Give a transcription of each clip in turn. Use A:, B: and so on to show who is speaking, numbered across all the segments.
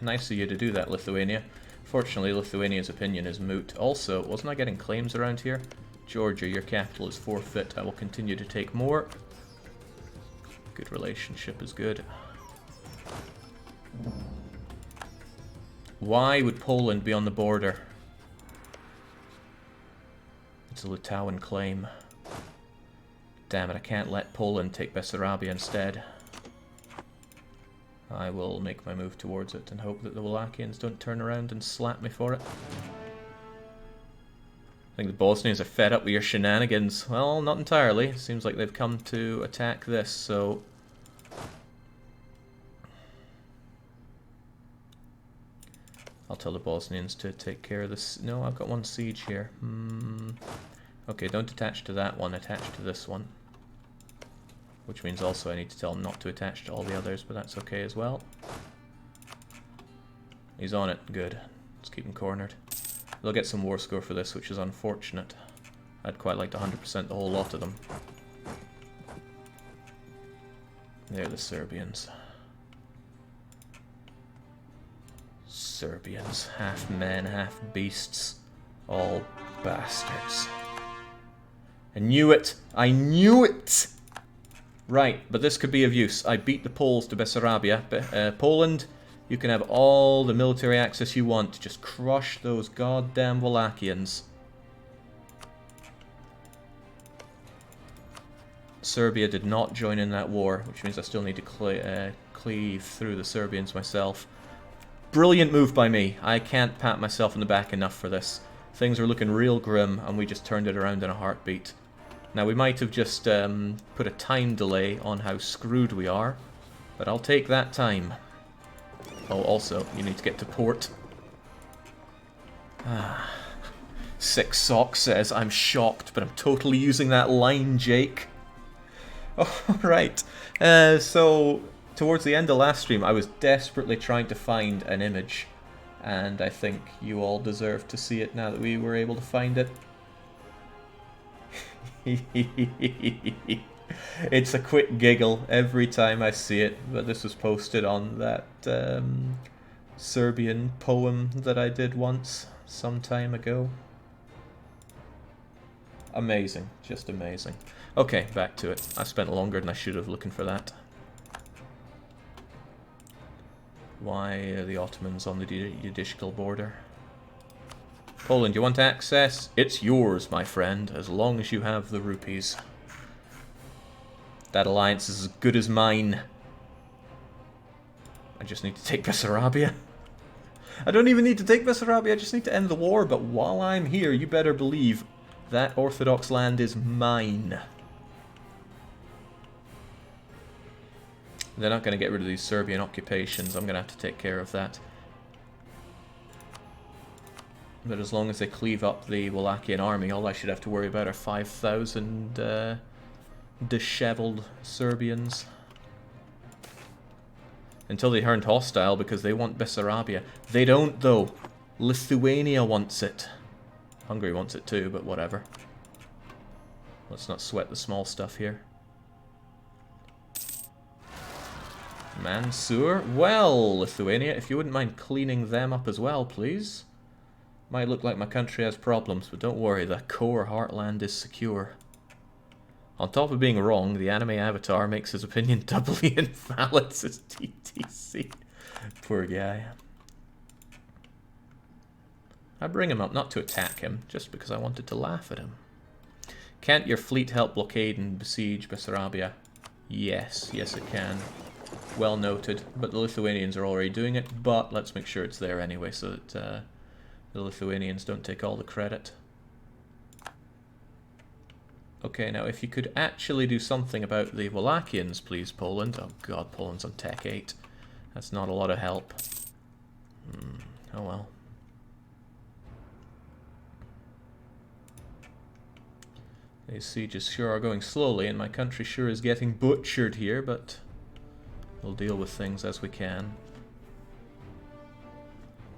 A: Nice of you to do that, Lithuania. Fortunately, Lithuania's opinion is moot. Also, wasn't I getting claims around here? Georgia, your capital is forfeit. I will continue to take more. Good relationship is good. Why would Poland be on the border? It's a Lithuanian claim. Damn it, I can't let Poland take Bessarabia instead. I will make my move towards it and hope that the Wallachians don't turn around and slap me for it. I think the Bosnians are fed up with your shenanigans. Well, not entirely. Seems like they've come to attack this, so... I'll tell the Bosnians to take care of this. No, I've got one siege here. Okay, don't attach to that one, attach to this one. Which means also I need to tell him not to attach to all the others, but that's okay as well. He's on it, good. Let's keep him cornered. They'll get some war score for this, which is unfortunate. I'd quite like to 100% the whole lot of them. They're the Serbians. Serbians, half men, half beasts. All bastards. I knew it! I knew it! Right, but this could be of use. I beat the Poles to Bessarabia. Poland, you can have all the military access you want. Just crush those goddamn Wallachians. Serbia did not join in that war, which means I still need to cleave through the Serbians myself. Brilliant move by me. I can't pat myself on the back enough for this. Things were looking real grim, and we just turned it around in a heartbeat. Now, we might have just put a time delay on how screwed we are, but I'll take that time. Oh, also, you need to get to port. Six Sock says, I'm shocked, but I'm totally using that line, Jake. Alright, so towards the end of last stream, I was desperately trying to find an image, and I think you all deserve to see it now that we were able to find it. It's a quick giggle every time I see it, but this was posted on that Serbian poem that I did once, some time ago. Amazing, just amazing. Okay, back to it. I spent longer than I should have looking for that. Why are the Ottomans on the judicial border? Poland, you want access? It's yours, my friend, as long as you have the rupees. That alliance is as good as mine. I just need to take Bessarabia. I don't even need to take Bessarabia, I just need to end the war, but while I'm here, you better believe that Orthodox land is mine. They're not going to get rid of these Serbian occupations. I'm going to have to take care of that. But as long as they cleave up the Wallachian army, all I should have to worry about are 5,000 disheveled Serbians. Until they turned hostile because they want Bessarabia. They don't, though. Lithuania wants it. Hungary wants it too, but whatever. Let's not sweat the small stuff here. Mansour? Well, Lithuania, if you wouldn't mind cleaning them up as well, please. Might look like my country has problems, but don't worry, the core heartland is secure. On top of being wrong, the anime avatar makes his opinion doubly invalid, says TTC. Poor guy. I bring him up not to attack him, just because I wanted to laugh at him. Can't your fleet help blockade and besiege Bessarabia? Yes, yes it can. Well noted, but the Lithuanians are already doing it, but let's make sure it's there anyway so that the Lithuanians don't take all the credit. Okay, now if you could actually do something about the Wallachians, please, Poland. Oh god, Poland's on Tech 8. That's not a lot of help. Oh well. These sieges sure are going slowly, and my country sure is getting butchered here, but we'll deal with things as we can.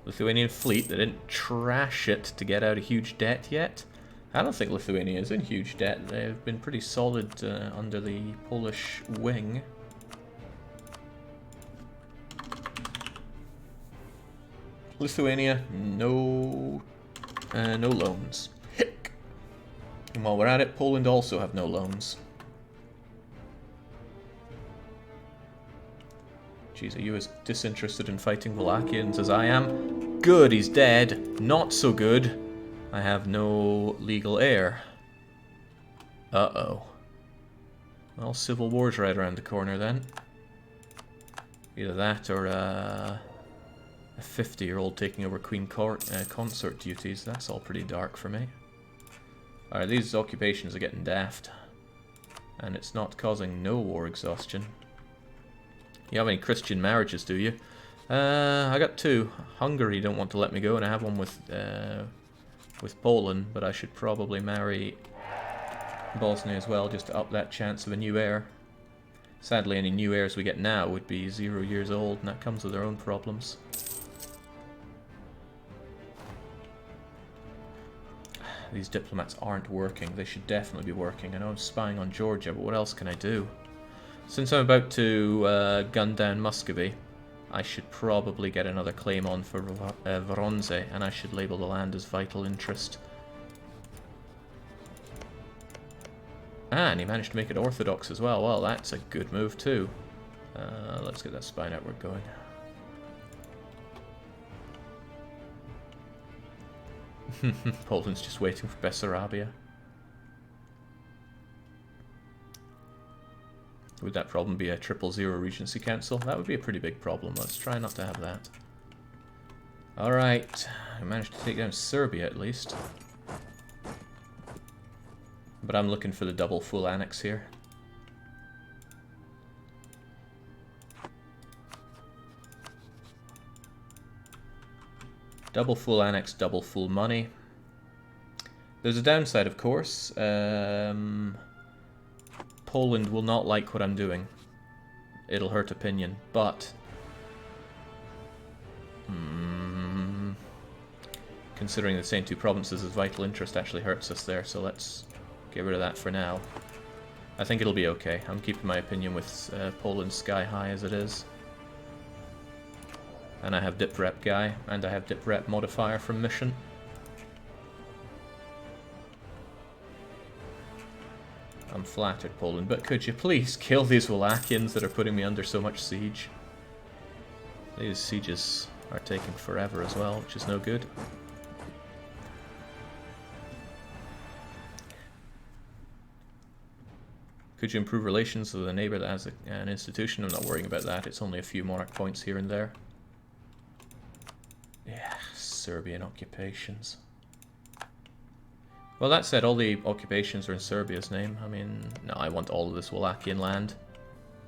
A: Lithuanian fleet, they didn't trash it to get out of huge debt yet. I don't think Lithuania is in huge debt. They've been pretty solid under the Polish wing. Lithuania, no loans. Hick. And while we're at it, Poland also have no loans. Jeez, are you as disinterested in fighting Wallachians as I am? Good, he's dead. Not so good. I have no legal heir. Uh-oh. Well, civil war's right around the corner then. Either that or a 50-year-old taking over Queen consort duties. That's all pretty dark for me. Alright, these occupations are getting daft. And it's not causing no war exhaustion. You have any Christian marriages, do you? I got 2. Hungary don't want to let me go, and I have one with Poland, but I should probably marry Bosnia as well, just to up that chance of a new heir. Sadly, any new heirs we get now would be 0 years old, and that comes with their own problems. These diplomats aren't working. They should definitely be working. I know I'm spying on Georgia, but what else can I do? Since I'm about to gun down Muscovy, I should probably get another claim on for Voronezh, and I should label the land as vital interest. Ah, and he managed to make it orthodox as well. Well, that's a good move too. Let's get that spy network going. Poland's just waiting for Bessarabia. Would that problem be a 000 Regency Council? That would be a pretty big problem. Let's try not to have that. Alright, I managed to take down Serbia at least. But I'm looking for the double full annex here. Double full annex, double full money. There's a downside, of course. Poland will not like what I'm doing. It'll hurt opinion, but considering the same 2 provinces as vital interest actually hurts us there, so let's get rid of that for now. I think it'll be okay. I'm keeping my opinion with Poland sky high as it is. And I have Dip Rep guy, and I have Dip Rep modifier from mission. I'm flattered, Poland, but could you please kill these Wallachians that are putting me under so much siege? These sieges are taking forever as well, which is no good. Could you improve relations with a neighbour that has an institution? I'm not worrying about that, it's only a few monarch points here and there. Yeah, Serbian occupations. Well, that said, all the occupations are in Serbia's name. I mean, no, I want all of this Wallachian land.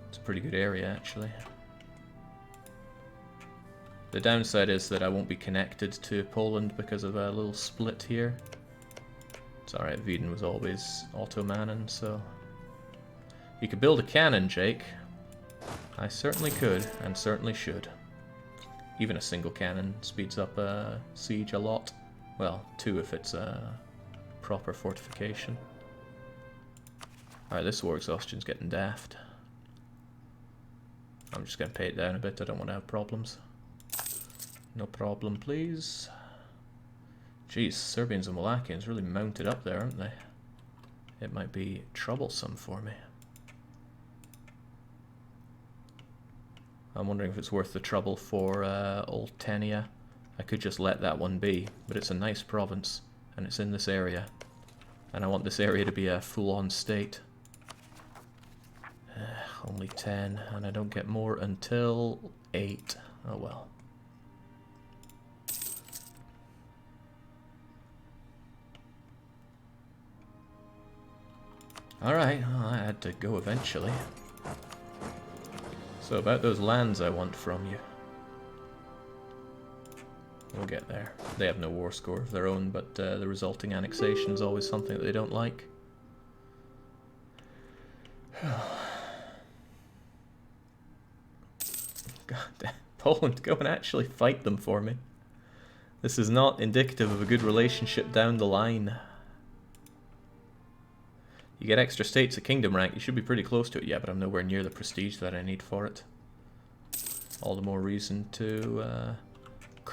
A: It's a pretty good area, actually. The downside is that I won't be connected to Poland because of a little split here. It's alright, Wieden was always Ottomanen, so... You could build a cannon, Jake. I certainly could, and certainly should. Even a single cannon speeds up a siege a lot. Well, 2 if it's a proper fortification. Alright, this war exhaustion's getting daft. I'm just going to pay it down a bit, I don't want to have problems. No problem, please. Jeez, Serbians and Wallachians really mounted up there, aren't they? It might be troublesome for me. I'm wondering if it's worth the trouble for Oltenia. I could just let that one be, but it's a nice province, and it's in this area. And I want this area to be a full-on state. Only 10, and I don't get more until 8. Oh well. Alright, well, I had to go eventually. So about those lands I want from you. We'll get there. They have no war score of their own, but the resulting annexation is always something that they don't like. God damn. Poland, go and actually fight them for me. This is not indicative of a good relationship down the line. You get extra states at kingdom rank, you should be pretty close to it. Yeah, but I'm nowhere near the prestige that I need for it. All the more reason to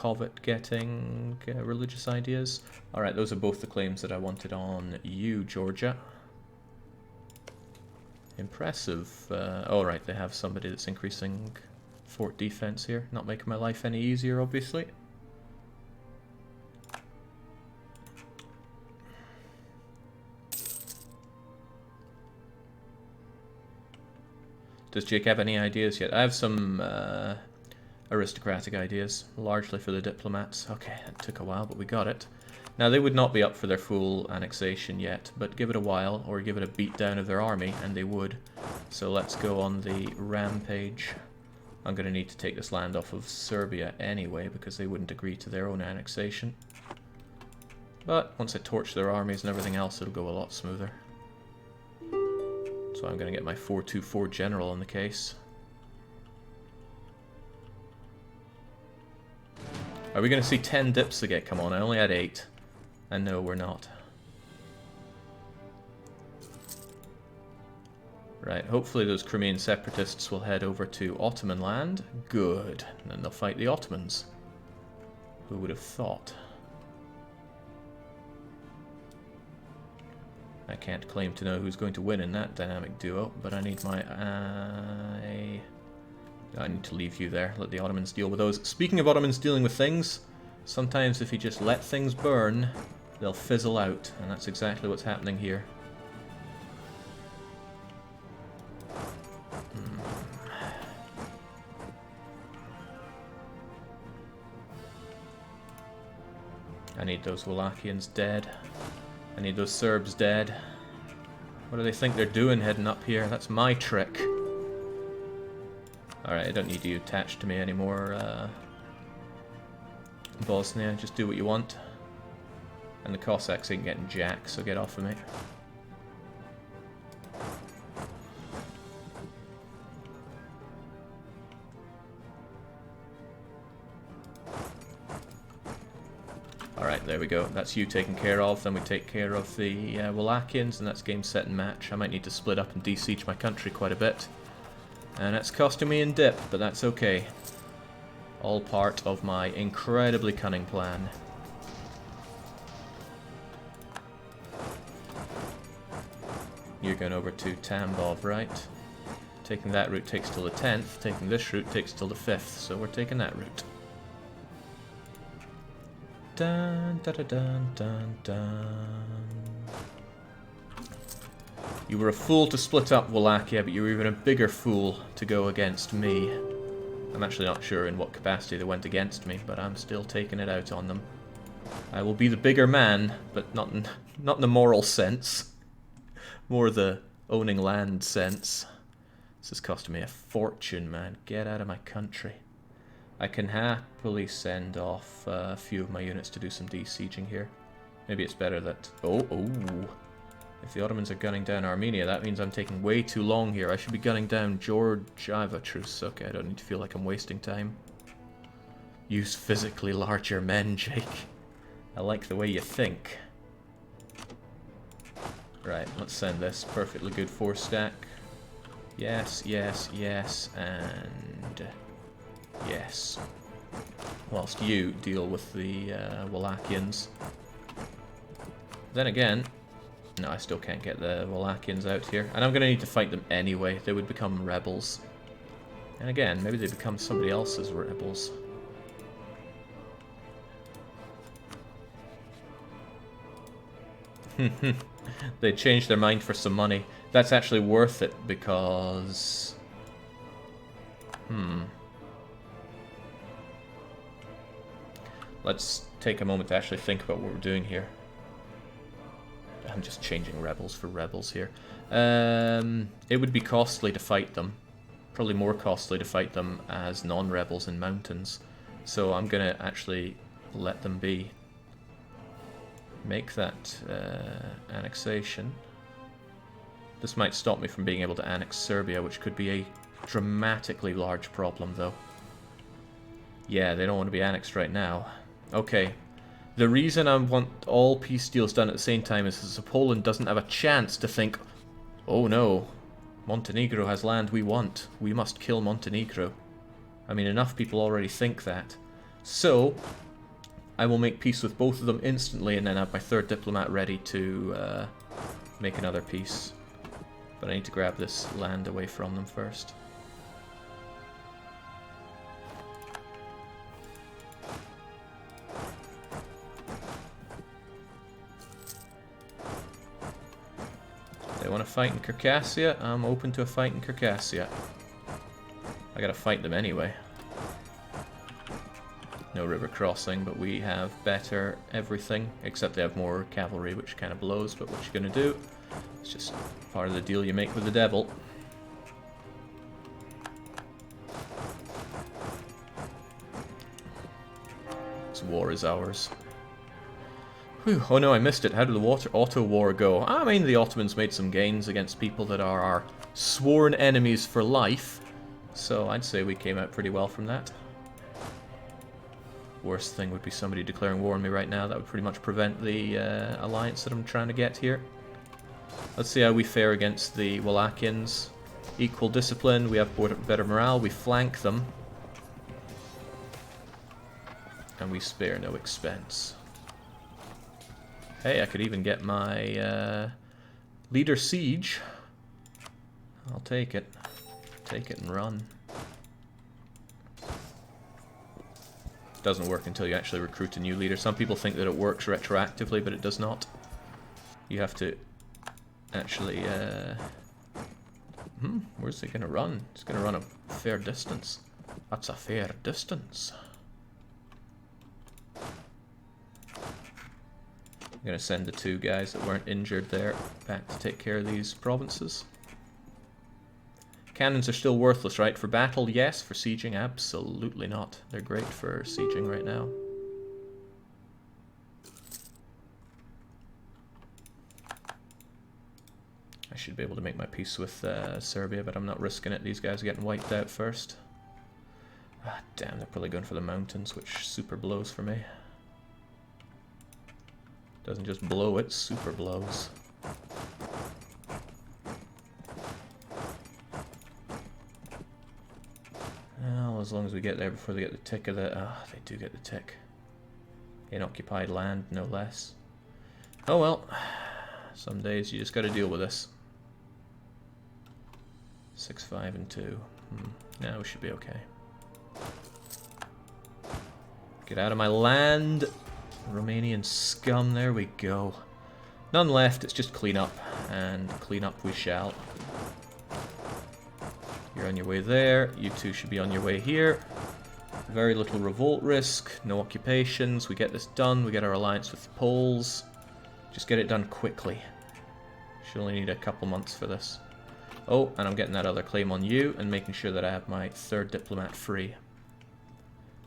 A: covet getting religious ideas. Alright, those are both the claims that I wanted on you, Georgia. Impressive. Alright, they have somebody that's increasing fort defense here. Not making my life any easier, obviously. Does Jake have any ideas yet? I have some aristocratic ideas, largely for the diplomats. Okay, it took a while, but we got it. Now, they would not be up for their full annexation yet, but give it a while, or give it a beatdown of their army, and they would. So let's go on the rampage. I'm going to need to take this land off of Serbia anyway, because they wouldn't agree to their own annexation. But once I torch their armies and everything else, it'll go a lot smoother. So I'm going to get my 424 general in the case. Are we going to see 10 dips again? Come on, I only had 8. And no, we're not. Right, hopefully those Crimean separatists will head over to Ottoman land. Good. And then they'll fight the Ottomans. Who would have thought? I can't claim to know who's going to win in that dynamic duo, but I need my... I need to leave you there. Let the Ottomans deal with those. Speaking of Ottomans dealing with things, sometimes if you just let things burn, they'll fizzle out, and that's exactly what's happening here. I need those Wallachians dead. I need those Serbs dead. What do they think they're doing heading up here? That's my trick. Alright, I don't need you attached to me anymore, Bosnia. Just do what you want. And the Cossacks ain't getting jack, so get off of me. Alright, there we go. That's you taken care of. Then we take care of the Wallachians, and that's game, set, and match. I might need to split up and de-siege my country quite a bit. And that's costing me in dip, but that's okay. All part of my incredibly cunning plan. You're going over to Tambov, right? Taking that route takes till the 10th. Taking this route takes till the 5th, so we're taking that route. Dun, dun, dun, dun, dun, dun. You were a fool to split up Wallachia, but you were even a bigger fool to go against me. I'm actually not sure in what capacity they went against me, but I'm still taking it out on them. I will be the bigger man, but not in the moral sense. More the owning land sense. This is costing me a fortune, man. Get out of my country. I can happily send off a few of my units to do some de-sieging here. Maybe it's better that... Oh. If the Ottomans are gunning down Armenia, that means I'm taking way too long here. I should be gunning down Georgieva truce. Okay, I don't need to feel like I'm wasting time. Use physically larger men, Jake. I like the way you think. Right, let's send this. Perfectly good 4-stack. Yes, yes, yes, and... yes. Whilst you deal with the Wallachians. Then again... no, I still can't get the Wallachians out here. And I'm going to need to fight them anyway. They would become rebels. And again, maybe they become somebody else's rebels. They changed their mind for some money. That's actually worth it because... let's take a moment to actually think about what we're doing here. I'm just changing rebels for rebels here. It would be costly to fight them. Probably more costly to fight them as non-rebels in mountains. So I'm going to actually let them be. Make that annexation. This might stop me from being able to annex Serbia, which could be a dramatically large problem, though. Yeah, they don't want to be annexed right now. Okay. The reason I want all peace deals done at the same time is so Poland doesn't have a chance to think, oh no, Montenegro has land we want. We must kill Montenegro. I mean, enough people already think that. So, I will make peace with both of them instantly and then have my third diplomat ready to make another peace. But I need to grab this land away from them first. They want to fight in Circassia? I'm open to a fight in Circassia. I gotta fight them anyway. No river crossing, but we have better everything, except they have more cavalry, which kind of blows, but what you gonna do? It's just part of the deal you make with the devil. This war is ours. Whew. Oh no, I missed it. How did the auto war go? I mean, the Ottomans made some gains against people that are our sworn enemies for life, so I'd say we came out pretty well from that. Worst thing would be somebody declaring war on me right now. That would pretty much prevent the alliance that I'm trying to get here. Let's see how we fare against the Wallachians. Equal discipline, we have better morale, we flank them. And we spare no expense. Hey, I could even get my leader siege. I'll take it. Take it and run. Doesn't work until you actually recruit a new leader. Some people think that it works retroactively, but it does not. You have to actually... where's it going to run? It's going to run a fair distance. That's a fair distance. I'm going to send the two guys that weren't injured there back to take care of these provinces. Cannons are still worthless, right? For battle, yes. For sieging, absolutely not. They're great for sieging right now. I should be able to make my peace with Serbia, but I'm not risking it. These guys are getting wiped out first. Ah, damn, they're probably going for the mountains, which super blows for me. Doesn't just blow, it super blows. Well, as long as we get there before they get the tick of the... Ah, they do get the tick. In occupied land, no less. Oh well. Some days you just gotta deal with this. 6, 5, and 2. Now we should be okay. Get out of my land! Romanian scum, there we go. None left, it's just clean up. And clean up we shall. You're on your way there. You two should be on your way here. Very little revolt risk. No occupations. We get this done. We get our alliance with the Poles. Just get it done quickly. Should only need a couple months for this. Oh, and I'm getting that other claim on you and making sure that I have my third diplomat free.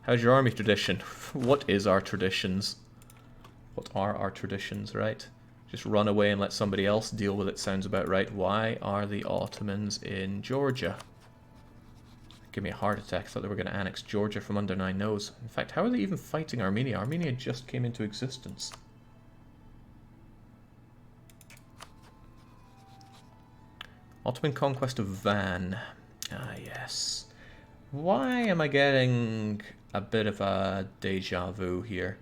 A: How's your army tradition? What is our traditions? What are our traditions, right? Just run away and let somebody else deal with it sounds about right. Why are the Ottomans in Georgia? Give me a heart attack. I thought they were going to annex Georgia from under my nose. In fact, how are they even fighting Armenia? Armenia just came into existence. Ottoman conquest of Van. Ah, yes. Why am I getting a bit of a deja vu here?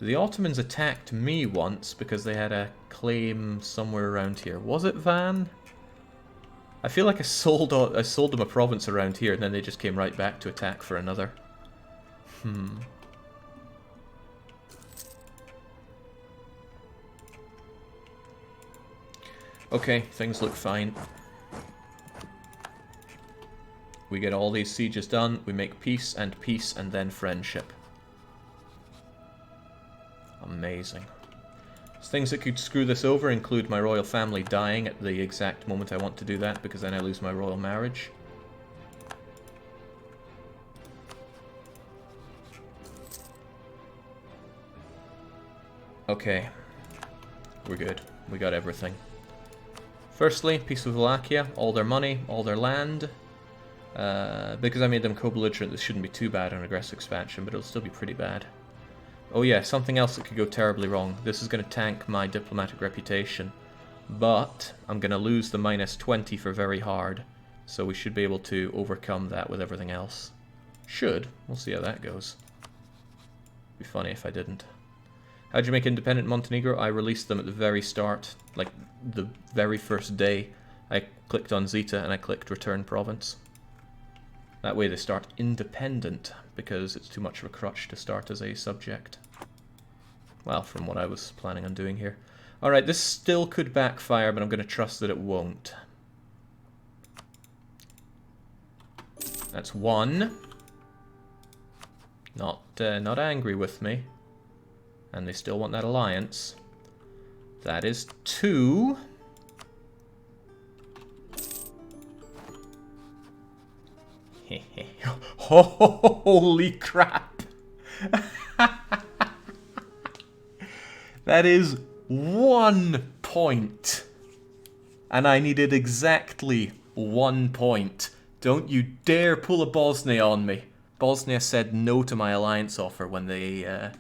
A: The Ottomans attacked me once because they had a claim somewhere around here. Was it Van? I feel like I sold them a province around here and then they just came right back to attack for another. Okay, things look fine. We get all these sieges done, we make peace and then friendship. Amazing. Things that could screw this over include my royal family dying at the exact moment I want to do that, because then I lose my royal marriage. Okay. We're good. We got everything. Firstly, peace with Wallachia, all their money, all their land. Because I made them co-belligerent, this shouldn't be too bad on aggressive expansion, but it'll still be pretty bad. Oh yeah, something else that could go terribly wrong. This is going to tank my diplomatic reputation. But I'm going to lose the -20 for very hard. So we should be able to overcome that with everything else. Should. We'll see how that goes. Be funny if I didn't. How'd you make independent Montenegro? I released them at the very start, like the very first day. I clicked on Zeta and I clicked Return Province. That way they start independent, because it's too much of a crutch to start as a subject. Well, from what I was planning on doing here. Alright, this still could backfire, but I'm going to trust that it won't. That's 1. Not angry with me. And they still want that alliance. That is 2. Holy crap! That is 1 point. And I needed exactly 1 point. Don't you dare pull a Bosnia on me. Bosnia said no to my alliance offer when they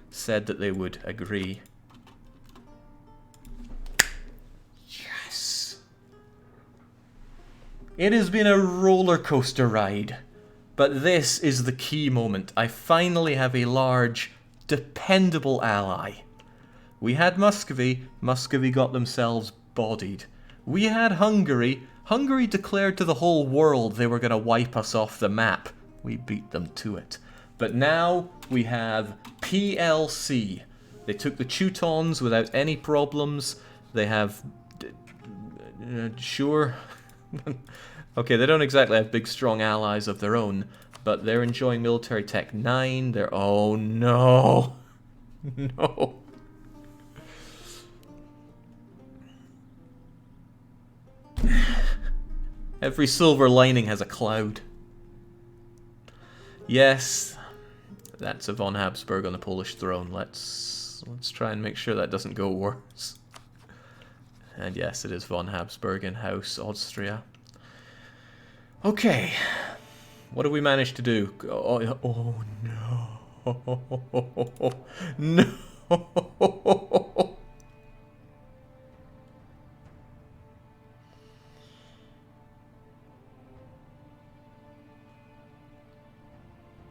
A: said that they would agree. Yes! It has been a roller coaster ride. But this is the key moment. I finally have a large, dependable ally. We had Muscovy. Muscovy got themselves bodied. We had Hungary. Hungary declared to the whole world they were going to wipe us off the map. We beat them to it. But now we have PLC. They took the Teutons without any problems. They have... sure. Okay, they don't exactly have big, strong allies of their own, but they're enjoying military tech 9. They're... oh, no. No. Every silver lining has a cloud. Yes, that's a von Habsburg on the Polish throne. Let's try and make sure that doesn't go worse. And yes, it is von Habsburg in House Austria. Okay, what have we managed to do? Oh no. No.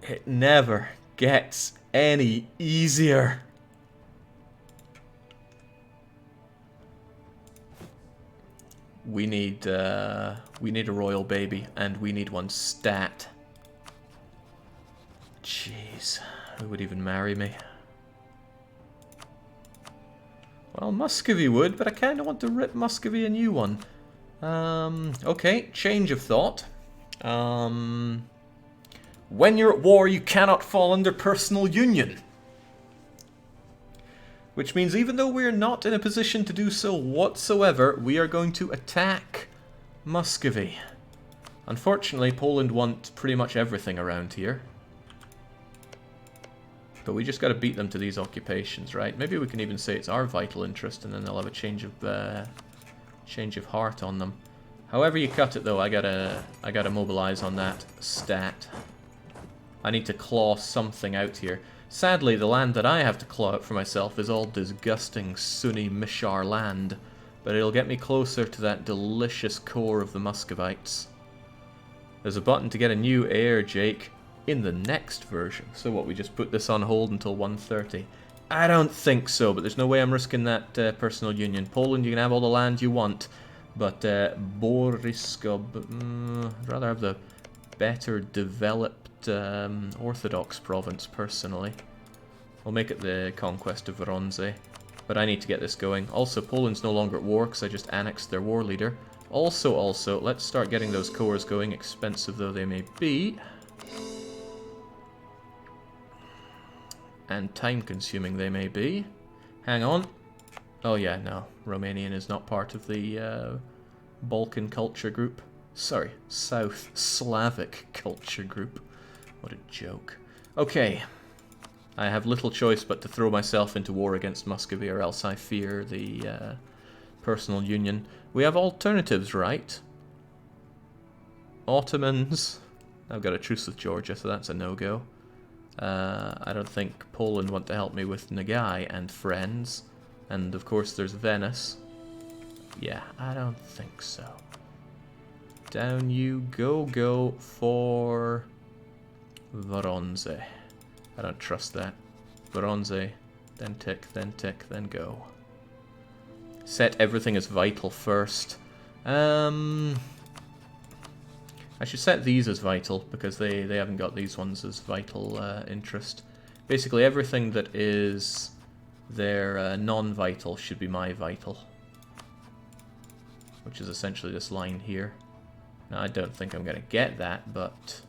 A: It never gets any easier. We need a royal baby, and we need one stat. Jeez, who would even marry me? Well, Muscovy would, but I kind of want to rip Muscovy a new one. Okay, change of thought. When you're at war, you cannot fall under personal union. Which means even though we're not in a position to do so whatsoever, we are going to attack Muscovy. Unfortunately, Poland want pretty much everything around here. But we just got to beat them to these occupations, right? Maybe we can even say it's our vital interest, and then they'll have a change of heart on them. However you cut it, though, I gotta mobilize on that stat. I need to claw something out here. Sadly, the land that I have to claw out for myself is all disgusting Sunni Mishar land, but it'll get me closer to that delicious core of the Muscovites. There's a button to get a new heir, Jake, in the next version. So what, we just put this on hold until 1:30? I don't think so, but there's no way I'm risking that personal union. Poland, you can have all the land you want, but Boriskov, I'd rather have the better developed Orthodox province, personally. We'll make it the conquest of Voronezh, but I need to get this going. Also, Poland's no longer at war because I just annexed their war leader. Also, let's start getting those cores going, expensive though they may be. And time-consuming they may be. Hang on. Oh yeah, no. Romanian is not part of the Balkan culture group. Sorry, South Slavic culture group. What a joke. Okay. I have little choice but to throw myself into war against Muscovy, or else I fear the personal union. We have alternatives, right? Ottomans. I've got a truce with Georgia, so that's a no-go. I don't think Poland want to help me with Nagai and friends. And of course there's Venice. Yeah, I don't think so. Down you go for Voronezh. I don't trust that. Bronze, then tick, then go. Set everything as vital first. I should set these as vital, because they haven't got these ones as vital interest. Basically, everything that is their non-vital should be my vital. Which is essentially this line here. Now, I don't think I'm going to get that, but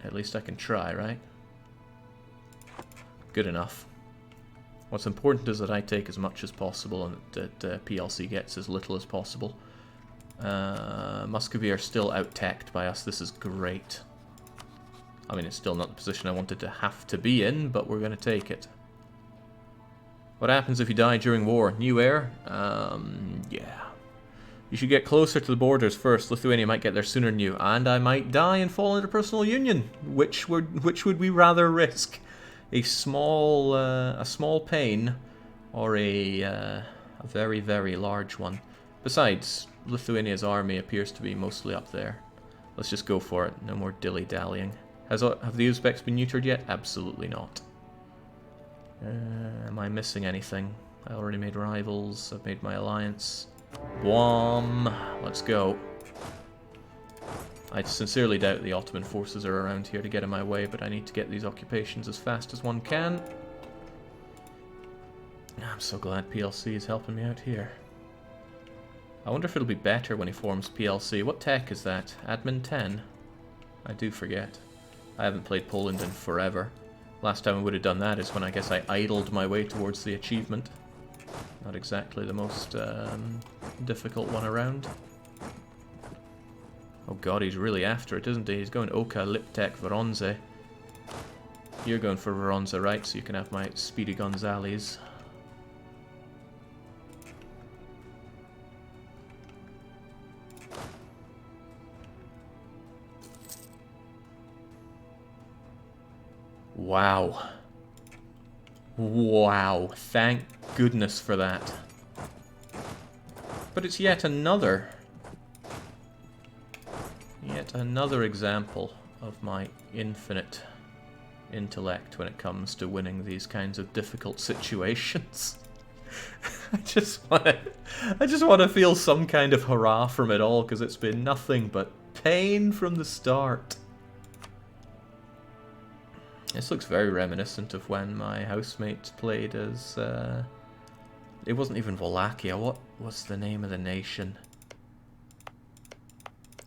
A: at least I can try, right? Good enough. What's important is that I take as much as possible and that PLC gets as little as possible. Muscovy are still out-teched by us. This is great. I mean, it's still not the position I wanted to have to be in, but we're going to take it. What happens if you die during war? New heir? Yeah. You should get closer to the borders first. Lithuania might get there sooner than you, and I might die and fall into personal union. Which would we rather risk? A small pain, or a very, very large one. Besides, Lithuania's army appears to be mostly up there. Let's just go for it. No more dilly-dallying. Have the Uzbeks been neutered yet? Absolutely not. Am I missing anything? I already made rivals. I've made my alliance. Wham! Let's go. I sincerely doubt the Ottoman forces are around here to get in my way, but I need to get these occupations as fast as one can. I'm so glad PLC is helping me out here. I wonder if it'll be better when he forms PLC. What tech is that? Admin 10? I do forget. I haven't played Poland in forever. Last time I would have done that is when I guess I idled my way towards the achievement. Not exactly the most difficult one around. Oh god, he's really after it, isn't he? He's going Oka, Liptek, Voronezh. You're going for Voronezh, right? So you can have my Speedy Gonzales. Wow. Wow. Thank goodness for that. But it's yet another example of my infinite intellect when it comes to winning these kinds of difficult situations. I just want to feel some kind of hurrah from it all, because it's been nothing but pain from the start. This looks very reminiscent of when my housemate played as... it wasn't even Wallachia. What was the name of the nation?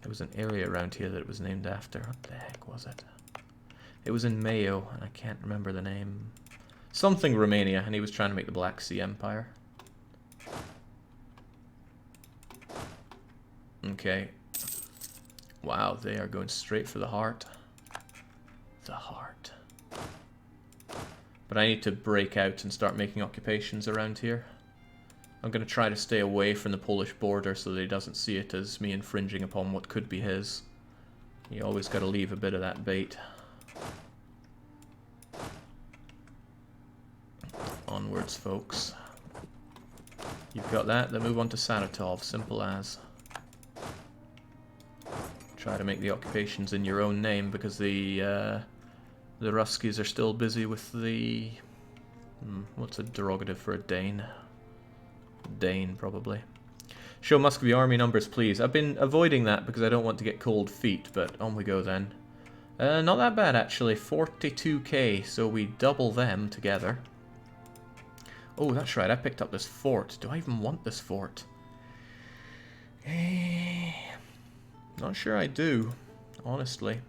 A: There was an area around here that it was named after. What the heck was it? It was in Mayo, and I can't remember the name. Something Romania, and he was trying to make the Black Sea Empire. Okay. Wow, they are going straight for the heart. The heart. But I need to break out and start making occupations around here. I'm going to try to stay away from the Polish border so that he doesn't see it as me infringing upon what could be his. You always got to leave a bit of that bait. Onwards, folks. You've got that, then move on to Saratov. Simple as. Try to make the occupations in your own name, because the Ruskies are still busy with the... what's a derogative for a Dane? Dane, probably. Show Muscovy army numbers, please. I've been avoiding that because I don't want to get cold feet, but on we go then. Not that bad, actually. 42k, so we double them together. Oh, that's right, I picked up this fort. Do I even want this fort? Not sure I do, honestly.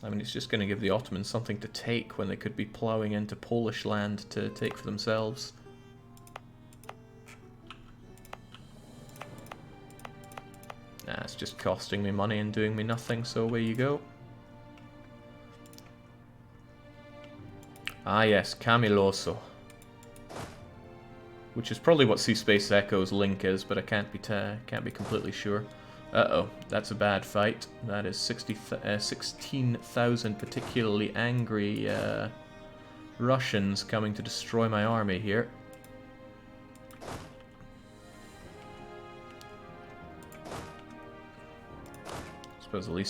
A: I mean, it's just going to give the Ottomans something to take when they could be ploughing into Polish land to take for themselves. Nah, it's just costing me money and doing me nothing, so away you go. Ah yes, Camiloso. Which is probably what Sea Space Echo's link is, but I can't be completely sure. Uh-oh, that's a bad fight. That is 16,000 particularly angry Russians coming to destroy my army here. I suppose at least